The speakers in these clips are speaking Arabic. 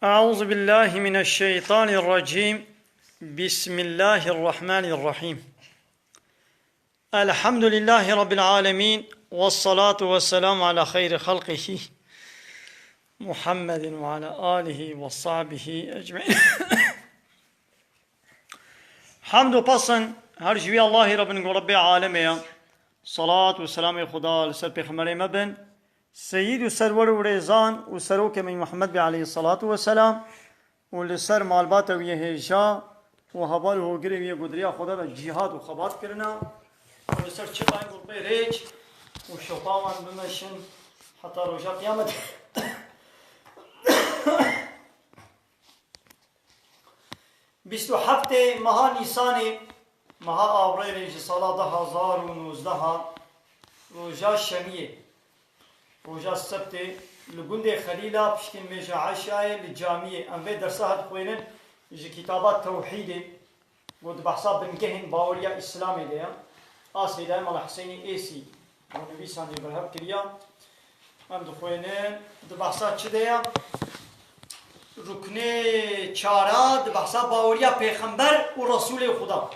أعوذ بالله من الشيطان الرجيم بسم الله الرحمن الرحيم الحمد لله رب العالمين والصلاة والسلام على خير خلقه محمد وعلى آله وصحبه أجمعين حمد و پسند هر جوی الله رب عالمه صلاة و سلام خدا لسر پیغمبر مبن سید و سرور و ریزان و سروک من محمد بی علیه الصلاة والسلام و لسر مالبات و یهیشا و حبال و گری و گدریا خدا را جهاد و خبات کرنا و لسر چپای قربه ریج و شطاوان بمشن حتی روژا قیامت 27 ماه نیسان ماه آوریل سال 2019 روژا شمیه روژا سبت لگند خلیلا پشتین میجا عشای لجامیه ام به درسه هد خوینن جی کتابات توحیده بود بحثا بنگهن باوریا اسلامی دیا آسی دایم مال حسینی ایسی و نبی سانجی برهب کریا ام دخوینن دو بحثا چه دیا رکن چارا بحثا باوریا پیغمبر و رسول خدا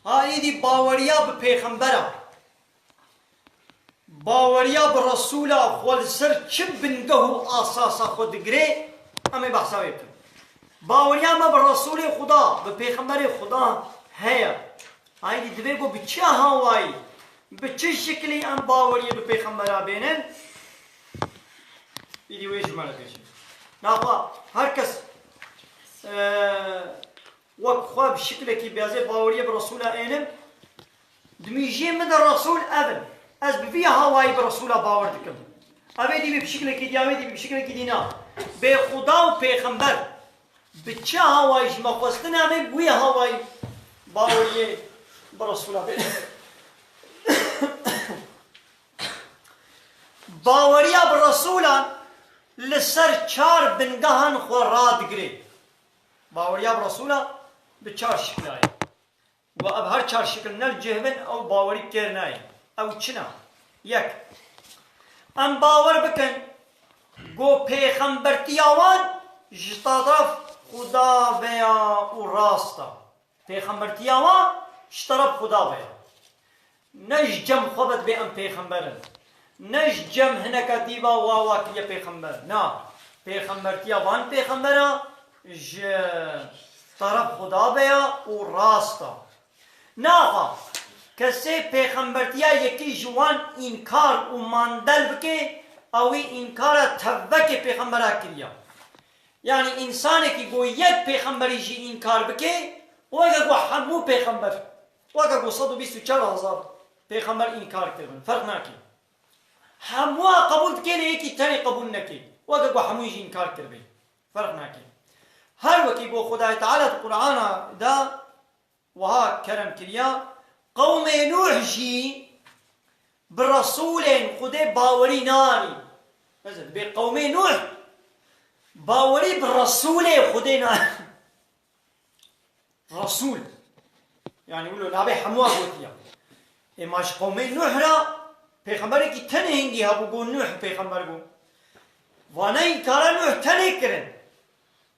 ها دی باوریا به پیغمبر باوریا به رسول خود سر چه بنگه و اساسا خود گره امی بحثا بیتون باوریا ما به رسول خدا به پیغمبر خدا هیا ها دی دوی گو به چه هوایی به چه شکلی ام باوریا به پیغمبر بینن ایدی وی جمعه بیشن ناخوا هر کس وقت خواب شکل کی بیازه باوریه به رسول اینم دمیجی من رسول ابن از بفی هوایی به رسول باور دکم اویدی به شکل کی دیاویدی به شکل کی دینا به خدا و پیغمبر به چه هوایش مخواستن همه بوی هوایی باوریه به رسول ابن باوریه به رسولان لسر چار بنگهان خوراد گری باوریا برسولا به چار شکل آئی و اب هر چار شکل نل جهبن او باوری کرنائی او چنا یک ام باور بکن گو پیغمبرتی آوان جطرف خدا بیا و راستا پیغمبرتی آوان جطرف خدا بیا نش جم خوبت بی ام پیغمبرن نش جم هنکا دیبا واوا کیا پیغمبر نا پیغمبرتی آوان پیغمبران طرف خدا بیا و راستا ناخا کسی پیغمبرتیا یکی جوان انکار و ماندل بکه اوی انکار تبک پیغمبرا کریا یعنی انسانی که گو یک پیغمبری جی انکار بکه وگه گو همو پیغمبر وگه گو 124,000 پیغمبر انکار کردن فرق نکی همو قبول کنه یکی تانی قبول نکی وگه گو همو جی انکار کرده فرق نکی هر وکی بو خدای تعالی قرآن دا وها کرم کریا قوم نوح جی برسول خدای باوری نانی مثلا به قوم نوح باوری برسول خدای نانی رسول یعنی ولو نبی حموا گوتیا اماش قوم نوح را پیغمبری کی تنه هنگی ها بگو نوح پیغمبر گو وانا این کارا نوح تنه کرن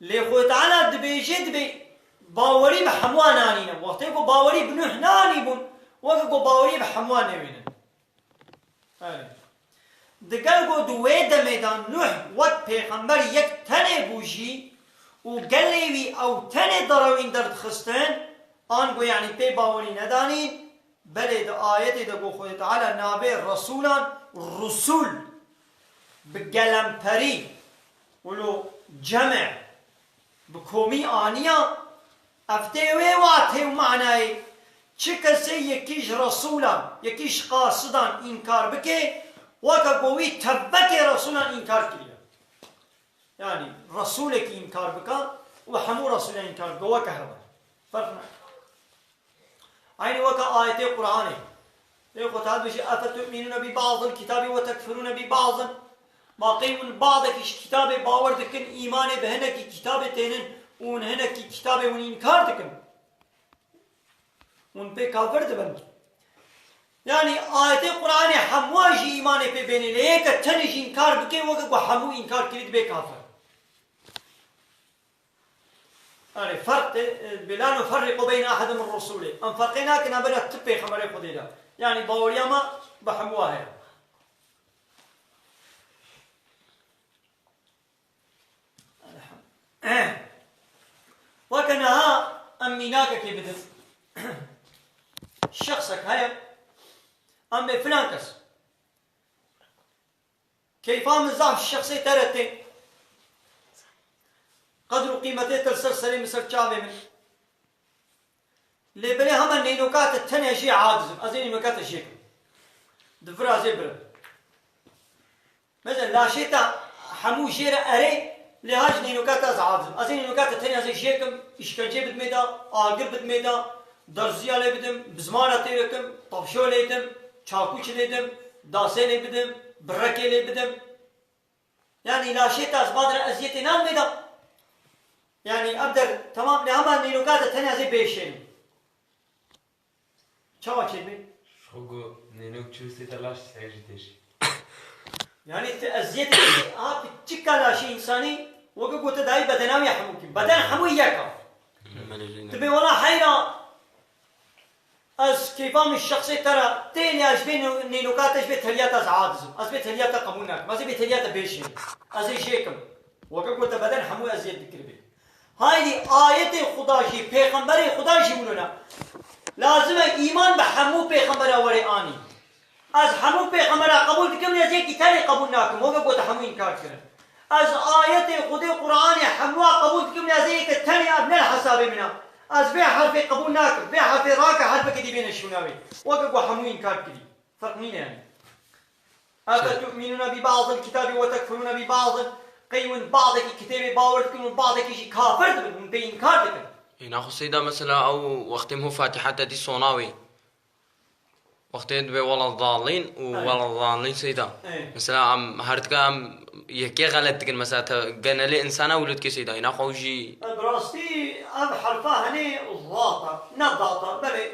لخوت تعالی دبیجه دبی باوری به حموان آنینه وقتی کو باوری بنوح نانی بون وقتی کو باوری به حموان نوینه دگر کو دوی دمیدان نوح وقت پیغمبر یک تنه بوشی و گلیوی او تنه دروین درد خستن آن گو یعنی پی باوری ندانین بله دا آیت دا گو خود تعالی نابه رسولان رسول بگلم پری ولو جمع بکومی آنیا افتوی واته و معنی چه کسی یکیش رسولان یکیش قاصدان انکار بکه وکا گوی تبک رسولان انکار کریا یعنی رسول کی انکار بکا و همو رسول انکار بکا وکا هوا فرق نه عین وکا آیت قرآنه يقول هذا بشي أفتؤمنون ببعض الكتاب وتكفرون ببعض باقي من بعض كتاب باور دكن إيمان بهنك كتاب تنين ون هنك كتاب ون إنكار دكن ون بكافر دبن يعني آيات القرآن حمواجي إيمان في بيني ليك تنجي إنكار بكي وحمو إنكار كريد بي كافر يعني فرق بلا نفرق بين أحد من رسوله أن فرقنا كنا بلا تبي خبري قديلا يعني باوريا ما بحموها وكانها أميناك كي بدت شخصك هيا أم فلانكس كيف مزاح الشخصي ترتين قدر قيمته تلسلسلي مسر شابه من اللي بلي هم النينوكات التانية شيء عاجز أزين نينوكات الشيء دفرا زبرة مثلا لا شيء حمو شير أري لهاج نينوكات عاجز أزين نينوكات التانية زي شيكم إشكنجي بدميدا آقر بدميدا درزيا لي بدم بزمانة تيركم طبشو ليدم چاكوش ليدم داسي لي بدم بركي لي بدم يعني لا شيء أزبادر أزيتي نام ميدا يعني أقدر تمام لهما نينوكات التانية زي بيشين شو أشيبين؟ شو نينوك تشوسي تلاش سعيجتش يعني أزيت بتشكا لا شيء إنساني وقلت داي بدنام يحموك بدن حمو إياك تبي والله حيرة از كيفام الشخصي ترى تاني أجبين نينوكات أجبين تهليات از عاجز أجبين تهليات قمونك ما زي تهليات بيشين أزي شيكم وقلت بدن حمو أزيت بكربي هاي آية خداشي پیغمبر خداشي منونا لازم إيمان بحمو پیغمبر وري آني از حمو پیغمبر قبول تكم لزيكي تاني قبول ناكم وقلت حمو إنكار كرن از آية خدي قرآن حمو قبول تكم لزيكي تاني أبنى الحساب منا از بيع حرف قبول ناكم بيع حرف راكا حرف كدي بين الشناوي وقلت حمو إنكار كري فرق مين يعني أفتؤمنون ببعض الكتاب وتكفرون ببعض قيون بعضك كتابي باورتكم بعضك يجي كافر من بين كاردك ناخذ سيدا مثلا او وقتهم فاتحة دي صوناوي وقت يدبي ولا الضالين ولا الضالين سيدا مثلا عم هرتكا عم يحكي غلط تكن مثلا قلنا لي انسان ولد كي سيدا ناخذ جي براستي ام حرفها هني الضاطه نضاطه بلي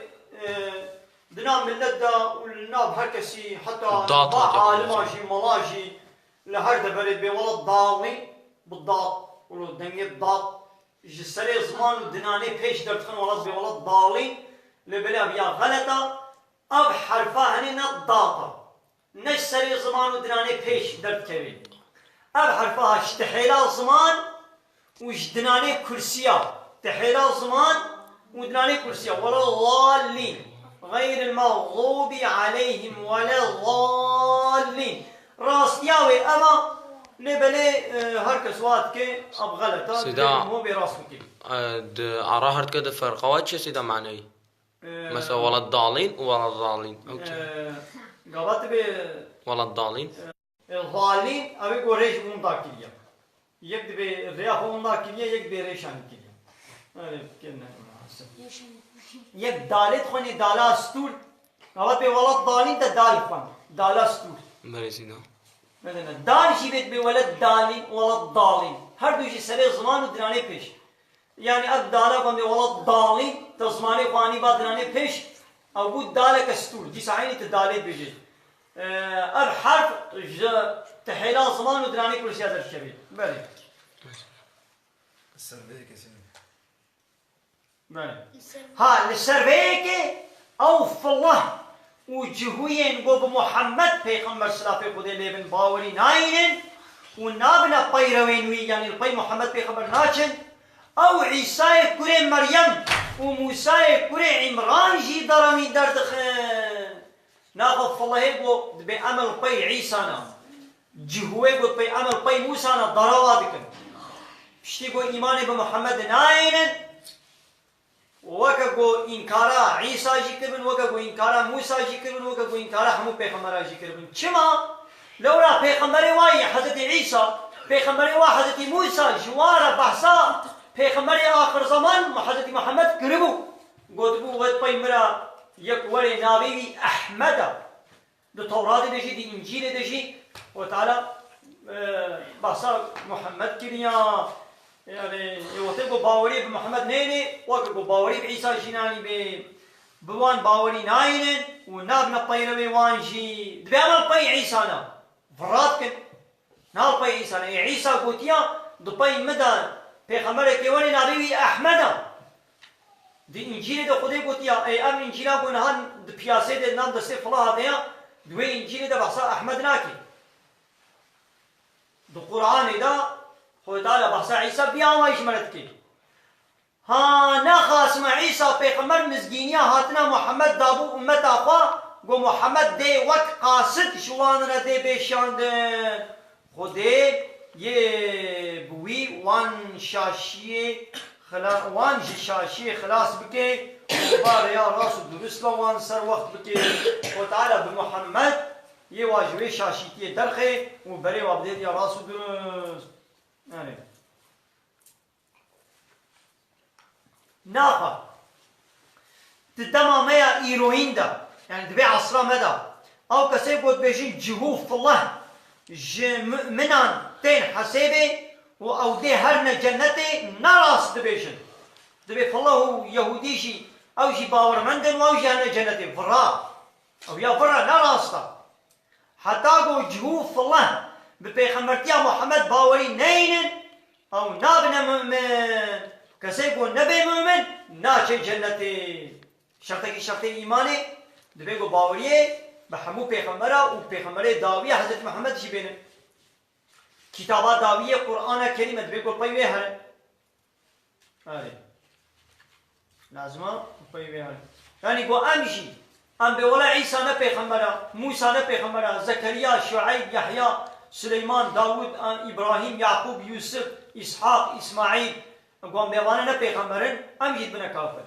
دنا من لدا والناب هركسي حتى عالماجي ملاجي لهرد بريد بي ولا الضالين بالضاد ولو دنيا الضاد جسري زمان ودناني بيش درتخن ولا بي ولا الضالين لبلا بيا غلطه اب حرفها هني نضاطه نشسري زمان ودناني بيش درت كبي اب حرفها اشتحيلا زمان وجدناني كرسيا تحيلا زمان ودناني كرسيا ولا الضالين غير المغضوب عليهم ولا الضالين راس ياوي اما لبلي هركس وات كي اب غلطه سيدا مو براسه كي عرا هرت كده فرقوات شي سيدا معناي مثلا ولا الضالين ولا الضالين قابات بي ولا الضالين الضالين ابي قريش موندا كيليا يك بي رياح موندا كيليا يك بي ريشان كيليا كنا يك دالت خوني دالا ستول قابات بي ولا الضالين ده دال خون دالا ستول مري سيدا مثلا دال جيبت بي ولا الضالين ولا الضالين هر دو جي سري زمان ودراني بيش يعني اب دالا قام ولا الضالين تزماني قاني بادراني بيش او بود دالك ستول دي ساعيني تدالي بيجي اب حرف تحيلا زمان ودراني كل شيء هذا الشبيه بلي السربيك يا سيدي بلي ها السربيك او في الله وجهوين قوب محمد پیغمبر سلافي قدي لبن باوري ناينن ونابنا بيروين وي يعني البي محمد پیغمبر ناچن او عيسى كوري مريم وموسى كوري عمران جي درامي دردخن ناغف الله يقو بأمل بي عيسى نا جهوه قد بأمل بي موسى نا دراواتكن بشتي قو إيماني بمحمد ناينن وكا قو إنكارا عيسى جي كربن وكا قو إنكارا موسى جي كربن وكا قو إنكارا حمو پیغمبرا جي كربن چما لورا پیغمبر واي حضرت عيسى پیغمبر واي حضرت موسى جوارا بحثا پیغمبر آخر زمان حضرت محمد كربو قد بو ود پیمرا یک وری ناوی احمد دو تورات دجی دی انجیل دجی و تعالی بحثا محمد كريا يعني يوتيكو باوري بمحمد نيني وكو باوري بعيسى جناني بوان باوري ناينن ونابنا بيروي وانجي دبيانا البي عيسانا فراتكن نال بي عيسانا عيسى قوتيا دبي مدان پیغمبر كيواني نبي احمد دي انجيل ده خدي قوتيا اي ام انجيلا قون هان دبياسه ده نام دسته فلا هديا دوي انجيل ده بحثا احمد ناكي دو قرآن ده خود تعالى بحثا عيسى بيان وايش ملتكي ها نخاس مع عيسى پیغمبر مزگینیا هاتنا محمد دابو امت آقا گو محمد دے وقت قاصد شوان را دے بیشاندن خودے یہ بوی وان شاشیه وان شاشیه خلاص بکے بار یا راس درست وان سر وقت بکے خود تعالی بمحمد یہ واجوی شاشیتی درخه و بری وابدید یا راس درست ناقة تدما ميا إيروين دا يعني دبي عصرا مدى أو كسيب قد بيجين جهوف في الله منان تين حسيبي أو دي هرنا جنتي نراس دبيجين دبي في الله يهوديشي أو جي باور مندن أو جي هرنا جنتي فرا أو يا فرا نراس دا حتى قو جهوف في الله ببيخمرتيا محمد باوري نين أو نابنا مؤمن کسی کو نبی مومن ناچه جنتی شرطی ایمانی دبی کو باوریه به همو پیغمبره و پیغمبر داویه حضرت محمد شی بینه کتابات داویه قرآن کریم دبی کو پیوه هره آره لازمه پیوه هره یعنی کو امشی ام به ولا عیسی نه پیغمبره موسی نه پیغمبره زکریا شعیب یحیی سلیمان داوود ابراهیم یعقوب یوسف اسحاق اسماعیل قوم بيوانا نه پیغمبرن هم جيد بنا كافر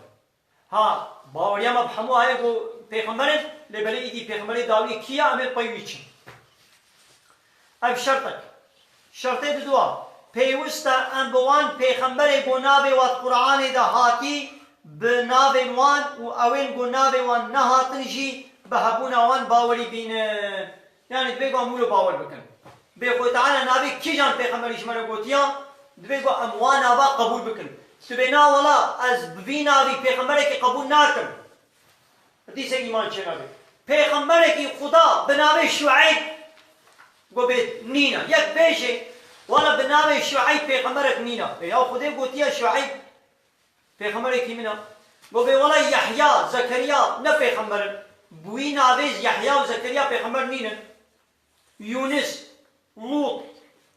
ها باوريا ما بحمو هاي قو پیغمبرن لبلي ايدي پیغمبر داوي كيا عمل پيويچ اب شرطه دوا پیوستا ام بوان پیغمبر گنابه وات قرآن ده هاتي بنابه وان و اوين گنابه وان نهاتنجي بهبونا وان باوري بين يعني بيقوا مولو باور بكن بيقول تعالى نابي كي جان پیغمبر يشمر قوتيا دبیگو اموان آبا قبول بکن تبینا والا از بوینا بی پیغمبره که قبول نکن حدیث ایمان چه نبی پیغمبره که خدا بنامه شعیب گو بیت نینا یک بیشه والا بنامه شعیب پیغمبره نینا یا خدا گوتیا شعیب پیغمبره که مینا گو بی والا یحیی زکریا نه پیغمبره بوینا بیز یحیی و زکریا پیغمبر نینا یونس لوط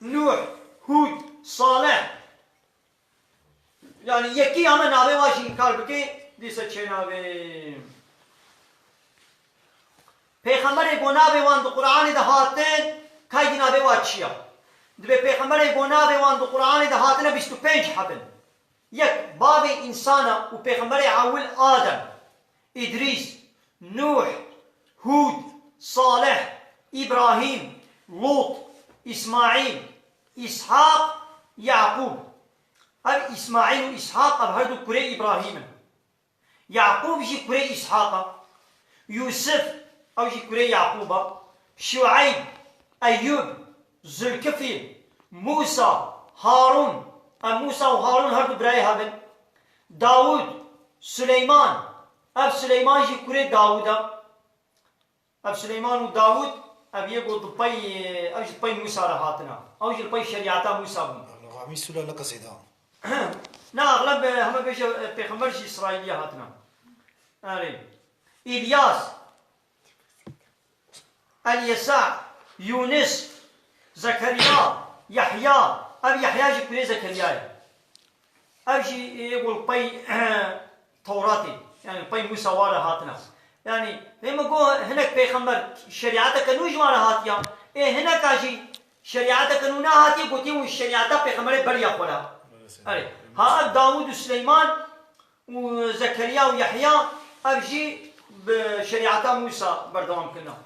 نوح هود صالح يعني يكي هم نابي واشي انكار بكي ديسا چه نابي پیغمبر گنابه وان دو قرآن ده هاتن كاي دي نابي واشيا دبي پیغمبر گنابه وان دو قرآن ده هاتن 25 حبن يك باب انسانا و پیغمبر اول آدم ادريس نوح هود صالح ابراهيم لوط اسماعيل اسحاق يعقوب اب اسماعيل واسحاق اب هردو كري ابراهيم يعقوب جي كري اسحاق يوسف او جي كري يعقوب شعيب ايوب ذو الكفل موسى هارون موسى وهارون هردو براي هابن داود سليمان اب سليمان جي كري داود اب سليمان وداود اب يقول دبي او جي موسى رهاتنا او جي دبي شريعتا موسى بون غامي سولا لك سيدا نا اغلب هم بيجي پیغمبر شي اسرائيليه هاتنا اري الياس اليسع يونس زكريا يحيى اب يحيى جي كري زكريا اب جي يقول بي توراتي يعني بي موسى واره هاتنا يعني لما قو هناك پیغمبر شريعتك نوج واره هاتيا ايه هناك اجي شريعتك نونا هاتي قوتي والشريعتا پیغمبر بريا خورا اري ها داود وسليمان وزكريا ويحيى ابجي بشريعتا موسى بردوام كنا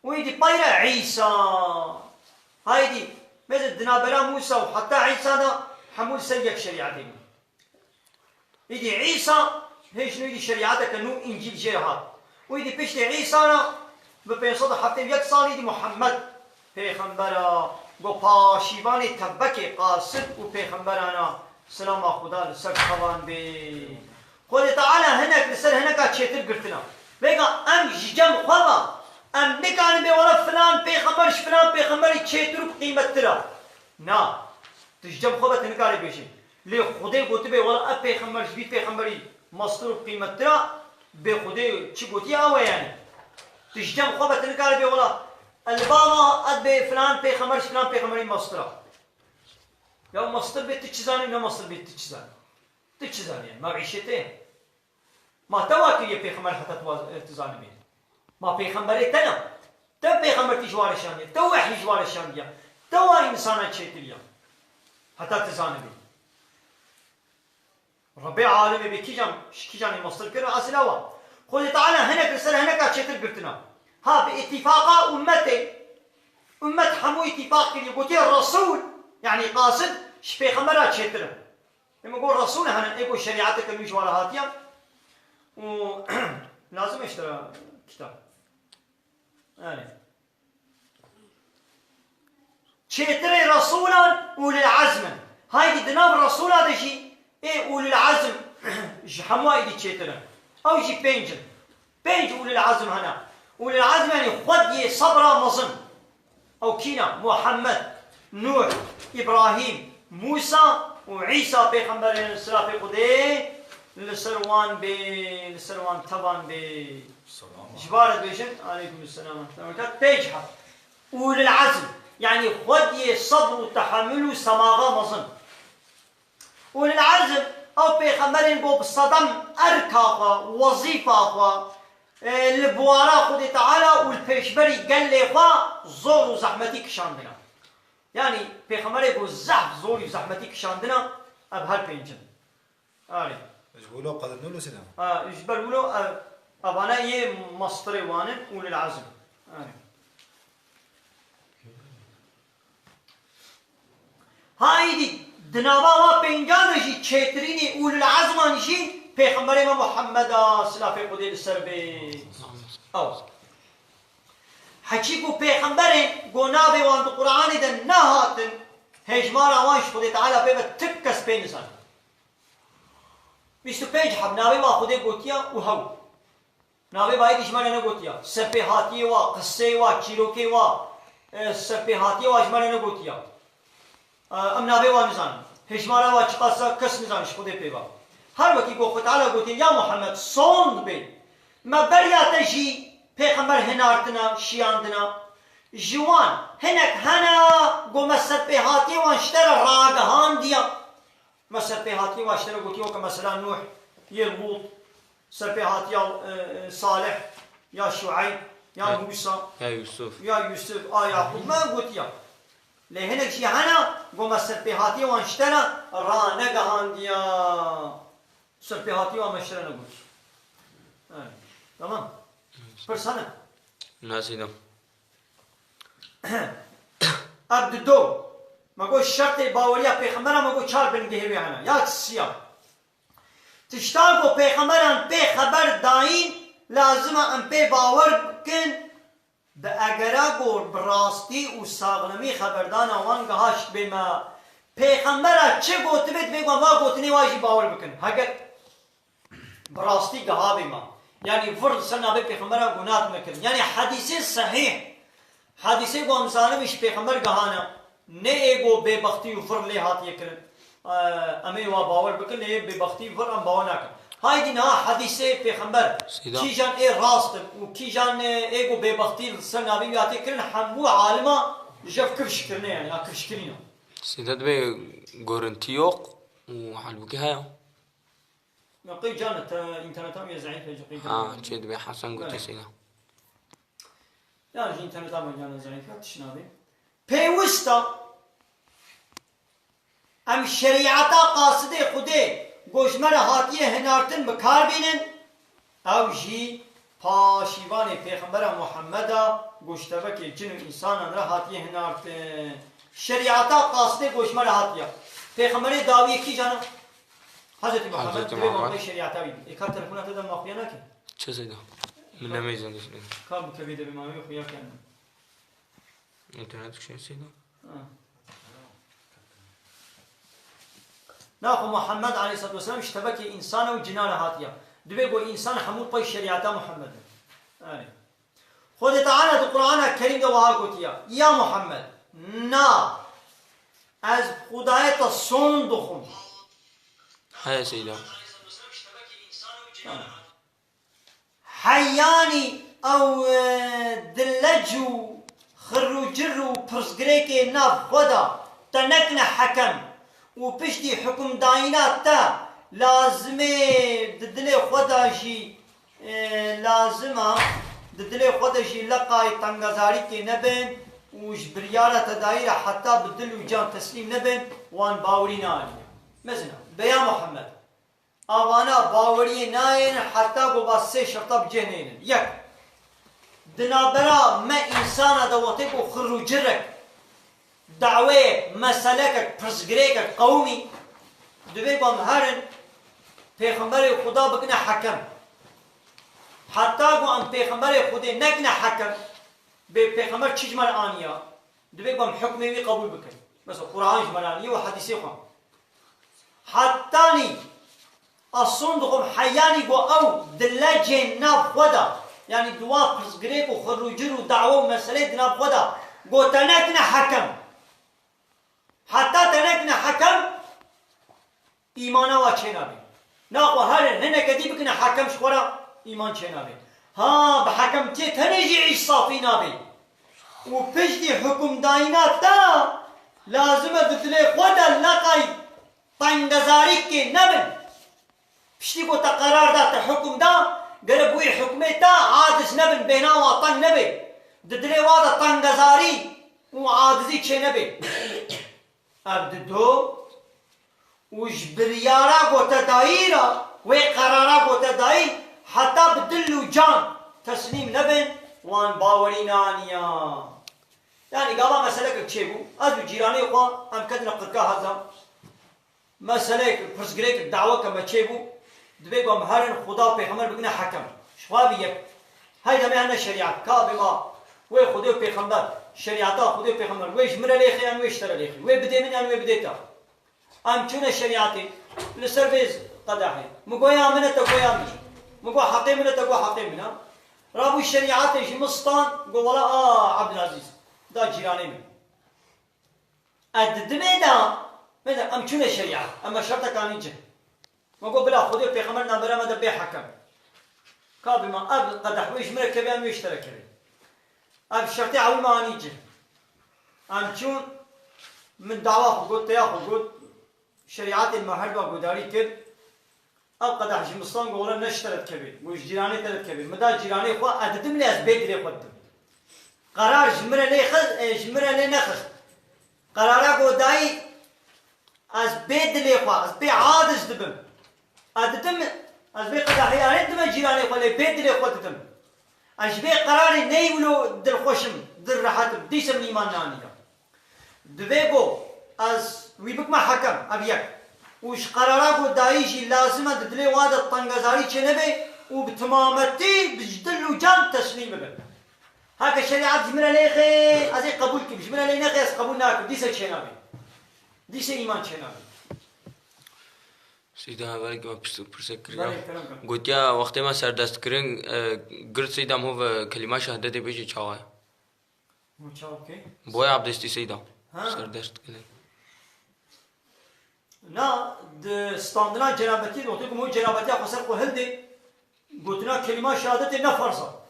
ويدي بايرا عيسى هايدي مثل دنابرا موسى وحتى عيسى دا حمول سيك شريعتين يدي عيسى هيش نويدي شريعتك نو انجيل جيرهات ويدي بيشتي عيسى ببيصد حتى يك صار يدي محمد پیغمبرا گو پاشیوان تبک قاصد و پیغمبرانا سلام خدا لسر خوان بی خود تعالى هناك لسر هناك اتشيتر قرتنا بيقا ام جم خوا ام نكان بي ولا فلان بيغمبرش فلان بيغمبري تشيتر قيمة ترى نا تجم خوا تنكاري بيشي لي خودي قلت بي ولا اب بيغمبرش بيت بيغمبري مصدر قيمة ترى بي خودي چي قلتي اوه يعني تجم خوا تنكاري بي ولا البابا اد بي فلان بيغمبرش فلان بيغمبري مصدر يا مصدر بيت تشزاني يا مصدر بيت تشزاني تشزاني يعني ما عيشتين ما تواكل يا بيغمبر حتى تزاني بين ما بيغمبري تنا تو بيغمبر تجوار شانية تو وحي جوار شانية تو إنسانة شيتريا حتى تزاني بين ربي عالمي بكي جان مصدر كرا أصلاوا خذ تعالى هناك رسالة هناك أشيتر قلتنا ها باتفاق أمة حمو اتفاق كي يقول الرسول يعني قاصد ش بيغمبر أشيتر لما يقول رسول هنا يقول شريعتك المجوار هاتيا و لازم اشترى كتاب شيتري رسولا أولي العزم هاي دناب الرسول هذا شيء ايه أولي العزم حموا ايدي شيتري او شيء بينج أولي العزم هنا أولي العزم يعني خد صبرا مظن او كينا محمد نوح إبراهيم موسى وعيسى بيغمبر السلام في قديه لسروان طبعا جبارة بيجن عليكم السلام ورحمة الله تيجحة أولي العزم يعني خد صبر وتحمل وسماغة مظن أولي العزم أو بيغمبرين بو بالصدم أركاقة وظيفة البوارا خد تعالى والبيشبري قال لي زور وزحمتي كشاندنا يعني بيغمبرين بو زحف زوري وزحمتي كشاندنا أبهر بينجن يجبولو قدر نولو سلام يجبولو أبانا يه مصدر وانن أولي العزم هاي دي دنابا بينجان جي تشيتريني أولي العزم جي پیغمبر محمد سلاف قدير السربي أو حكيكو پیغمبر قنابي وان القرآن ده نهاتن هجمار وانش خدي تعالى بيبا تكس بينسان بیست و پنج حب ناوی با خودی گوتیا و هاو ناوی باید اجمالی نگوتیا سپیهاتی و قصه و چیروکی و سپیهاتی و اجمالی نگوتیا ام ناوی و نزان هجمارا و چقاسا کس نزانش خودی پیبا هر وقتی گو خود تعالی گوتی یا محمد صوند بی ما بریات جی پیغمبر هنارتنا شیاندنا جوان هنک هنا گو مسپیهاتی و انشتر راگهان دیا مسربيهاتي واشترى قلت يوكا مثلا نوح يا لوط سربيهاتي يا صالح يا شعيب يا موسى يا يوسف يعقوب ما قلت يا لهنك شي هنا قوم سربيهاتي واشترى رانا قهانديا سربيهاتي ومشترى نقول تمام فرسانة ناسينا عبد دو ما قول شرط باوريا پیغمبران ما قول چار بنگه ویانا یا سیا تشتاق و پیغمبران پی خبر داین لازم ام پی باور بکن به اگرا گور براستی و ساغلمی خبردان وان گهاش بما پیغمبران چه گوت بید بگو ما گوتنی واجی باور بکن اگر براستی گها بما یعنی فرد سنا به پیغمبران گناه نکن یعنی حدیث صحیح حدیث گو امثالمش پیغمبر گهانا نه ایگو ببختی و فر لی هات یکن امی و باور بکن نه ببختی و فر ام باور نکن های دین ها حدیثه پیغمبر کی جان ای راست و کی جان ایگو ببختی سر نبی هات یکن همو عالما جف کرش کرنه یعنی کرش کرینه سیدات به گورنتیوق و حلوکی هایا نقي جانت انترنت هم يزعيف يجي جد به حسن قلت سيدا يعني انترنت هم جانا زعيف تشنابي پیوستا ام شریعتا قاصد خوده گوشمر هاتیه هنارتن بکار بینن او جی پاشیوان پیغمبر محمد گوشتبه که جن انسان را هاتیه هنارتن شریعتا قاصد گوشمر هاتیه پیغمبر داویه کی جانا حضرت محمد شریعتا بید اکار تلفونات دا مخویا نکن چه سیدا من نمیزن داشتیم کام کبیده بمامی خویا کنن اینترنت چه سیدا ناخو محمد عليه الصلاة والسلام اشتبك إنسان وجنان هاتيا دبيقو إنسان حمود طي شريعة محمد خذ تعالى القرآن الكريم ده وهاقوتيا يا محمد نا از خدایت صون دخون هيا سيدا حياني او دلجو خرو جرو پرسگره ناف خدا تنكنا حكم وبشتي حكم داينات تا لازمه ددلي خدا جي لازمه ددلي خدا جي لقاي تنگزاري كي نبن وش بريارة تدايرة حتى بدل وجان تسليم نبن وان باوري ناين مثلا بيا محمد اوانا باوري ناين حتى بباسي شرطة بجنين يك دنابرا ما انسان دواتيك وخرو جرك دعوه مسلكك پرسگريك قومي دبي بامهرن پیغمبر خدا بكنا حكم حتى ام پیغمبر خدا نكنا حكم بپیغمبر چی جمال آنیا دبی بام حکمی وی قبول بکن مثلا قرآن جمال آنیا و حدیثی خون حتی نی اصون دخم حیانی گو او دلجه ناب خدا يعني دوا پرسگریک و خروجر و دعوه و مسئله ناب خدا گو تنکنا حکم حتی تنکنا حکم ایمانا و چه نابی ناقو هرن هنه کدی بکنا حکم شخورا ایمان چه نابی ها بحكم تي تنجي عيش صافي نابي وبجدي حكم داينات تا لازم تدلي خدا لقاي طنگزاريك نبن بشتي قو تقرار دا حكم دا قربوي حكمي تا عادش نبن بينا وطن نبي ددلي وادا طنگزاري وعادزي چه نبي ابددو وش بريارا قو تدايرا وقرارا قو تداير حتى بدلو جان تسليم نبن وان باورينانيا يعني قابا مسألة كتشيبو أدو جيراني قوان أم كدنا قركا هذا مسألة فرسقريك الدعوة كما تشيبو دبيقو مهارن خدا بيخمر بقنا حكم شوابي يك هاي دمي الشريعة كابما وي خدو بيخمر شريعتا خدو بيخمر ويش مرا ليخي أن ويش ترى ليخي وي بدي من أن وي بديتا أم چون شريعتي لسرفيز قداحي مقويا منة تقويا مني مقو حقي منه تقو حقي منه رابو الشريعات يجي مستان قو والله عبد العزيز دا جيراني من الدمي دا مثلا ام چون الشريعة اما شرطة كان يجي مقو بلا خذي بيغمر نابرا ما دبي حكم كابي ما اب قدح ويش مركب ام يشترك كبي اب شرطي عوي ما يجي ام چون من دعوة قلت يا قلت شريعات المحربة قداري كد اب قدح جمستان قولا نشترت كبير وش جيراني تلت كبير مدى جيراني خوا ادتم لي از بيت لي قدم قرار جمره لي خذ جمره لي نخذ قرارا قداي از بيت لي خوا از بي عادش دبم ادتم از بي قدح يعني دم جيراني خوا لي بيت لي قدتم اش بي قراري نيولو دل خوشم دل راحتم ديسم الايمان نانيا دبيقو از ويبك ما حكم ابيك وش قرارات دايجي لازمه تدلي واد الطنقزاري كنبي وبتمامتي بجدل وجان تسليم به هكا شريعه جمله ليخي ازي قبول كي جمله لي نقيس قبول ناكل ديسه شنابي ديسه ايمان شنابي سيدا هذا ما برسكريا قلت يا وقت ما سردست كرين قلت سيدا هو كلمه شهادتي بيجي تشاوي مو تشاوكي بويا عبدستي سيدا سردست كلين نا ستاندنا جنابتي دوتكم هو جنابتي خسر قو هندي قلتنا كلمه شهادتي نفرصه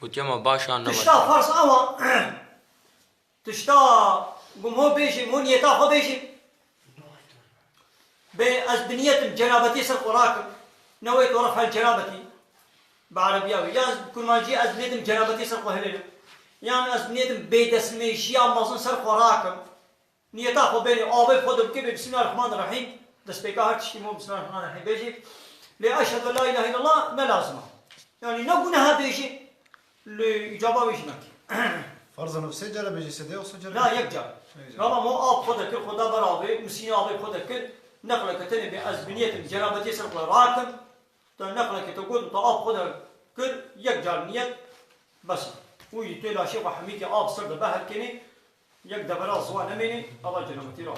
قلت يا ما باشا انا تشتا فرص اوا تشتا قم هو بيجي مو نيتا هو بيجي از بنية جنابتي سر قراكم نويت ورفع الجنابتي بعربياوي يعني كل ما جي از بنية جنابتي سر قهلل يعني از بنية بيت اسمي شيا مازن سر قراكم نيتا خو بيني آبي خود بكي بسم الله الرحمن الرحيم دست بيكا هرتشتي مو بسم الله الرحمن الرحيم بيجي لأشهد لا إله إلا الله ما لازمه يعني نقولها بيجي لإجابة بيجنك فرضا نفسي جرى بيجي سدي وسجل لا يكجر رابا مو آب خودك كل خدا برابي مسيني آبي خودك كل نقلك تاني بأزبنية الجنابة يسرق راكم نقلك تقول طاب خودك كل يكجر نيت بس ويتلا شيخ حميد آب صرد بهر كني يك دبرا زوان مني الله جنبتي راه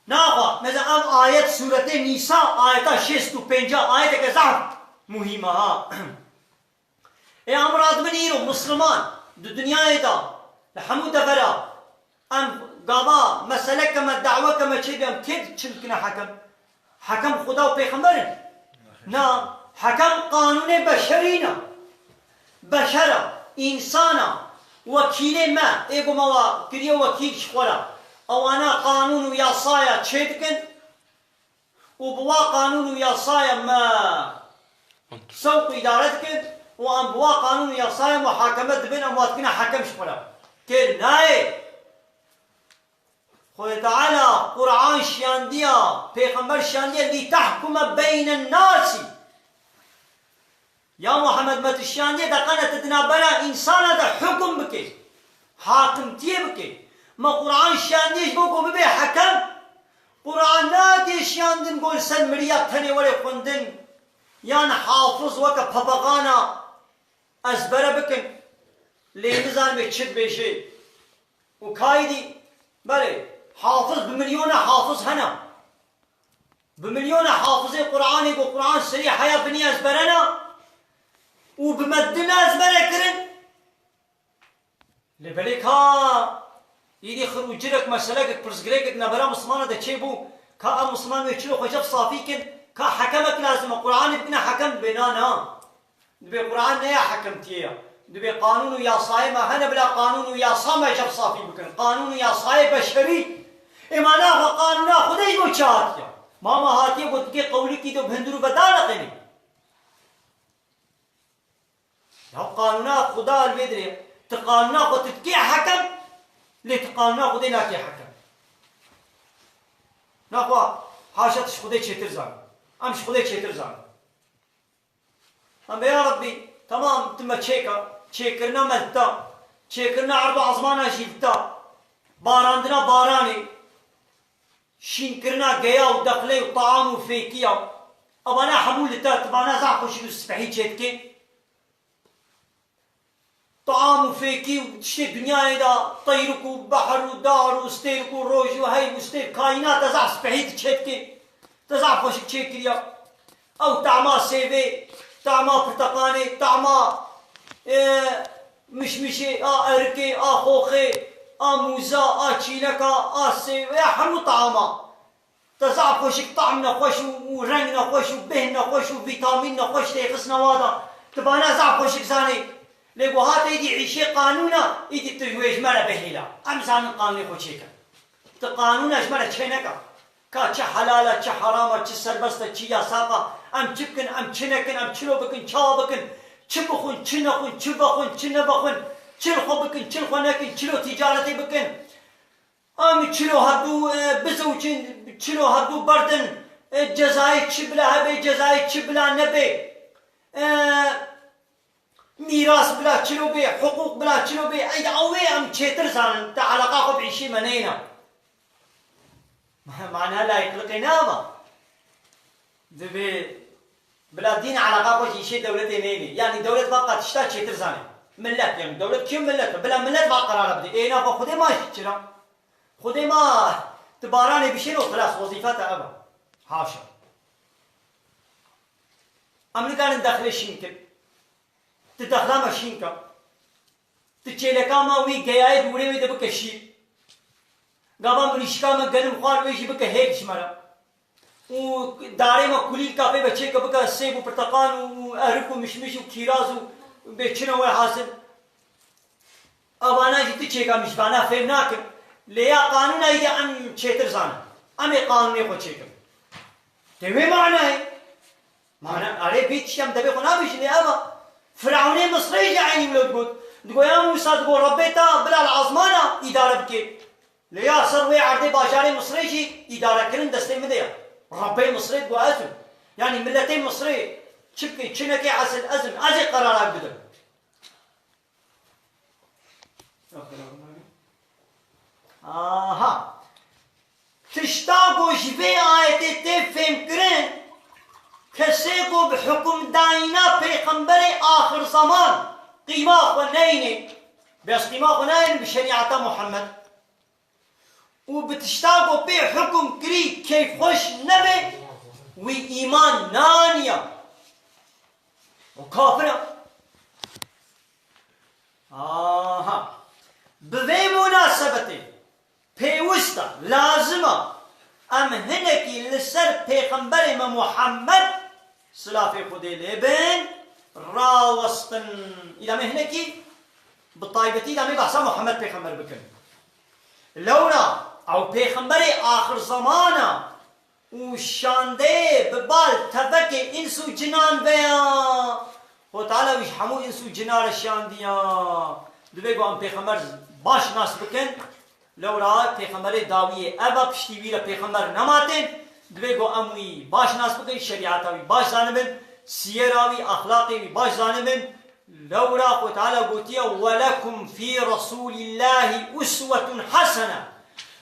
ناخوا مثلا ام آيات سورة النساء آيات 65 آيات كزعم مهمة ها اي امراض من ايرو مسلمان دو دنيا دا لحمود فرا ام قابا مسألة كما الدعوة كما شيء ام كيف تشلكنا حكم خدا و پیغمبر نا حكم قانون بشرينا بشرة إنسانا وكيل ما إيقو ما كريو وكيل شخورا أو أنا قانون وياسايا تشيدكن وبوا قانون وياسايا ما سوق إدارتكن وأن بوا قانون وياسايا محاكمة بين أمواتكنا حكم شخورا كير ناي خوي تعالى قرآن شانديا پیغمبر شانديا لتحكم بين الناس يا محمد متشانديا دقنا تدنابنا إنسانا دا حكم بكي حاكم تيه بكي ما قرآن شانديش بوكو ببي حكم قرآن نادي شاندن قول سن مريات تاني ولي خندن يان حافظ وكا بابغانا أزبر بكن لنزان بكشد بيشي وكايدي بلي حافظ بمليون حافظ هنا بمليون حافظ القرآن يقول قرآن سريع حياة بني أزبرنا وبمدنا أزبر كرن لبليك ها يدي خروج لك مسألة برزقلك نبرا مسلمان ده شيبو كا مسلمان ويشلو خشب صافي كن كا حكمك لازم القرآن يبقى حكم بيننا دبي القرآن نيا حكم تيا دبي قانون يا صايم هنا بلا قانون يا صام يشب صافي بكن قانون يا صايب بشري إيمانا وقانونا خده يقول شاهد ماما هاتي قلت كي قولي كي تو بهندرو بدانا قني يا قانونا خدا البدري تقانونا قلت كي حكم لتقانونا خدينا كي حكم نقوى حاشتش خده چه ترزان امش خده چه ترزان ام يا ربي تمام تم چيكرنا ملتا چيكرنا عرض عظمانا جيلتا باراندنا باراني شينكرنا قيا ودخلي وطعام وفيكيا أبانا حمول التات بانا زعقو شنو السبحي تشيتكي طعام وفيكي وتشتي الدنيا دا طيرك وبحر ودار وستيرك وروج وهي وستير كائنات تزع سبحي تشيتكي تزع خوشك تشيكريا أو طعما سيفي طعما برتقاني طعما مشمشي أركي خوخي موزا تشيلكا سيفي حمو طعما تزع خوشك طعمنا خوش ورنگنا خوش وبهنا خوش وفيتاميننا خوش تيخصنا وادا تبانا زع خوشك زاني لقو هات يدي عيشي قانونا يدي تجويج مرة بهيلا أم زان قانوني خوشيكا تقانونا جمرة تشينكا كا چه حلالا چه حراما چه سربستا چه ياساقا ام چبكن ام چنكن ام چلو بكن چا بكن چه بخون چه نخون چه بخون چه نبخون چل خو بكن چل خو نكن چلو تجارتي بكن ام چلو هدو بزوجين چلو هدو بردن جزاي چه بلا هبه جزاي چه بلا نبه ميراث بلا چلو بي حقوق بلا چلو بي اي اوي ام چتر زانن تا علاقه خو بعيشي منينا معناها لا يقلقنا ما دبي بلا دين علاقه خو شيء دولتي نيني يعني دولة باقا تشتا چتر زانن ملت يعني دولة كم ملت بلا ملت ما قرار بدي اينا خو خودي ما شرا خودي ما تباراني بشين وخلاص وظيفتها ابا حاشا امريكان ندخل شينكل تدخل ماشينكا تشيلكا ما وي جاي دوري وي دبك شي غابا مريشكا ما گنم خوار وي بك هيك شمرا و داري ما كلي كافي بچي كبك سيب وبرتقال وارك ومشمش وكيراز وبيچنا وحاصل ابانا جيت تشيكا مش بانا فهمناك ليا قانون ايدي ام چتر زان ام قانون کو چيكا تمي معنى معنى اري بيتشم دبي خنا بيش لي ابا فرعوني مصري جايني ولد قلت تقول يا موسى تقول ربيتا بلا العظمانة إدارة بكي ليا سروي عردي باشاري مصري شي إدارة كلن دستي مديا ربي مصري تقول أزم يعني ملتين مصري شبكي تشنكي عسل أزم أزي قرارات بدل تشتاقو جبي آيتي تفهم كرين کسی کو بحکم داینا پیغمبر آخر زمان قیمه خو نینه بس قیمه خو نینه بشریعت محمد وبتشتاقوا بي حكم كري كيف خوش نبي وإيمان نانيا وكافرة. بذي مناسبتي بيوستا لازمة ام هنكي لسر پیغمبر محمد سلافي خودي لبن راوستن الى مهنكي بالطائبتي لامي بحسا محمد پیغمبر بكن لونا او پیغمبر آخر زمانا وشانده ببال تبك انسو جنان بيا خو تعالى وش حمو انسو جنار شانديا دبيگو ام پیغمبر باش ناس بكن لورا پیغمبر داویه ابا پشتیوی را پیغمبر نماتن دویگو اموی باش ناس بکن شریعتاوی باش زانبن سیراوی اخلاقی باش زانبن لورا خود تعالی گوتیا ولکم فی رسول الله اسوة حسنه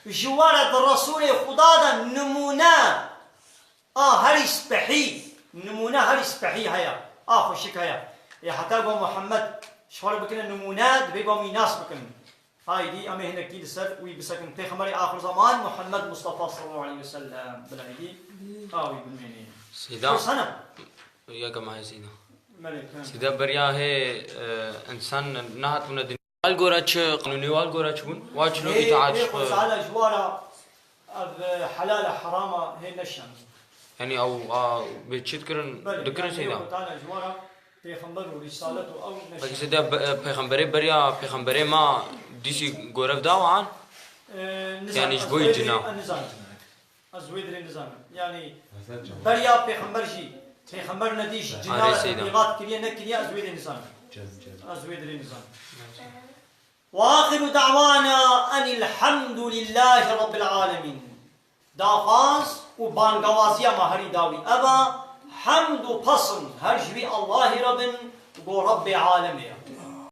جوارد رسول خدا دا نمونه هر اسپحی نمونه هر اسپحی هیا خوشک هیا حتی گو محمد شوار بکنه نمونه دویگو می ناس بکن هاي دي أمي هنا كيد سر ويبسكن تخمري آخر زمان محمد مصطفى صلى الله عليه وسلم بالعيدي بالميني سيدا سنة يا جماعة سيدا ملك سيدا بريا هي إنسان نهات من الدنيا والجوراتش قانوني والجوراتش بون واجلو إتعاش على جوارا حلال حرام هي نشان يعني أو بتشكرن ذكرن سيدا على جوارا پیغمبر و رسالته او نشان سيدا پیغمبري بريا پیغمبري ما ديسي غورف داوان يعني جبوي جنا النظام ازويد النظام يعني بريا پیغمبر جي پیغمبر نديش جنا لغات كليه نكليه ازويد النظام ازويد النظام واخر دعوانا ان الحمد لله رب العالمين دافاز وبانغوازيا مهري داوي ابا حمد وفصل هرجوي الله رب رب عالمي